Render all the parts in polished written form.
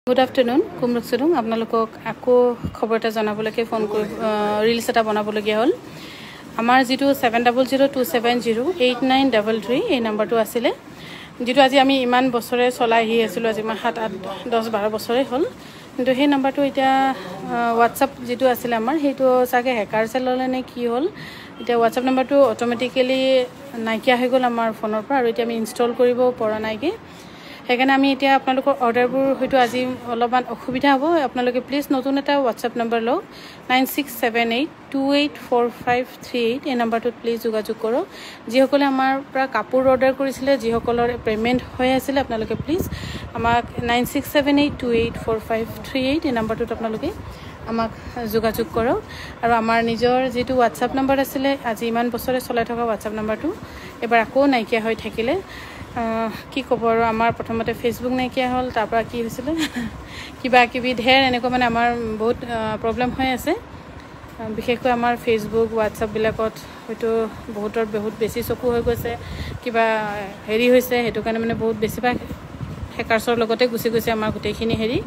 Good afternoon, Kumruk Sudung. আপোনালোকক আকৌ খবৰ এটা জনাবলৈকে ফোন কৰি ৰিলছ এটা বনাবলগীয়া হ'ল। আমাৰ যেটো 7002708933 এই নম্বৰটো আছিল যেটো আজি আমি ইমান বছৰে চলাই আহি আছিল আজি 7 8 10 12 বছৰে হ'ল কিন্তু সেই নম্বৰটো এতিয়া WhatsApp যেটো আছিল আমাৰ হেটো সাগে হ্যাকাৰ ললে নে কি হ'ল এতিয়া WhatsApp নম্বৰটো অটোমেটিক্যালি নাইকিয়া হৈ গ'ল আমাৰ ফোনৰ পৰা আৰু এতিয়া আমি ইনষ্টল কৰিব পৰা নাইকে সেইকাৰণে আমি এতিয়া আপোনালোকৰ অৰ্ডাৰবোৰ হয়তো আজি অলপমান অসুবিধা হ'ব আপোনালোকে প্লিজ নতুন এটা WhatsApp নম্বৰ লওক 9678284538 এই নম্বৰটোত প্লিজ যোগাযোগ কৰক যিসকলে আমাৰ পৰা কাপোৰ অৰ্ডাৰ কৰিছিলে যিসকলৰ পেমেন্ট হৈ আছিল আপোনালোকে প্লিজ আমাক 9678284538 এই নম্বৰটোত আপোনালোকে আমাক যোগাযোগ কৰক আৰু আমাৰ নিজৰ যেটো WhatsApp নম্বৰ আছিল আজি ইমান বছৰে চলাই থকা WhatsApp নম্বৰটো এবাৰ আকৌ নাইকিয়া হৈ থাকিলে কি খবৰ আমাৰ প্ৰথমতে ফেসবুক নাইকিয়া হ'ল তাৰ পৰা কি হৈছিল কিবা কিবি ঢেৰ এনেকৈ মানে আমাৰ বহুত প্ৰবলেম হৈ আছে বিশেষকৈ আমাৰ ফেসবুক WhatsApp বিলাকত হয়তো বহুত বেছি চকু হৈ গৈছে কিবা হেৰি হৈছে হেতু কাৰণে মানে বহুত বেছিভাগ হেকাৰছৰ লগতে গুছি গৈছে আমাৰ গোটেইখিনি হেৰি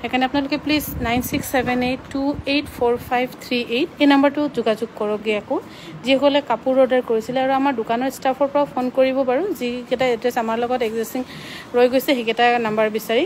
এখানে আপোনালোকে প্লিজ 9678284538 এই নম্বৰটো যোগাযোগ কৰক গিয়াকো যিসকলে কাপোৰ অৰ্ডাৰ কৰিছিল আৰু আমাৰ দোকানৰ ষ্টাফৰ পৰা ফোন কৰিব বাৰু যি কেটা এড্ৰেছ আমাৰ লগত এক্সিস্টিং ৰৈ গৈছে হেকেটা নম্বৰ বিচাৰি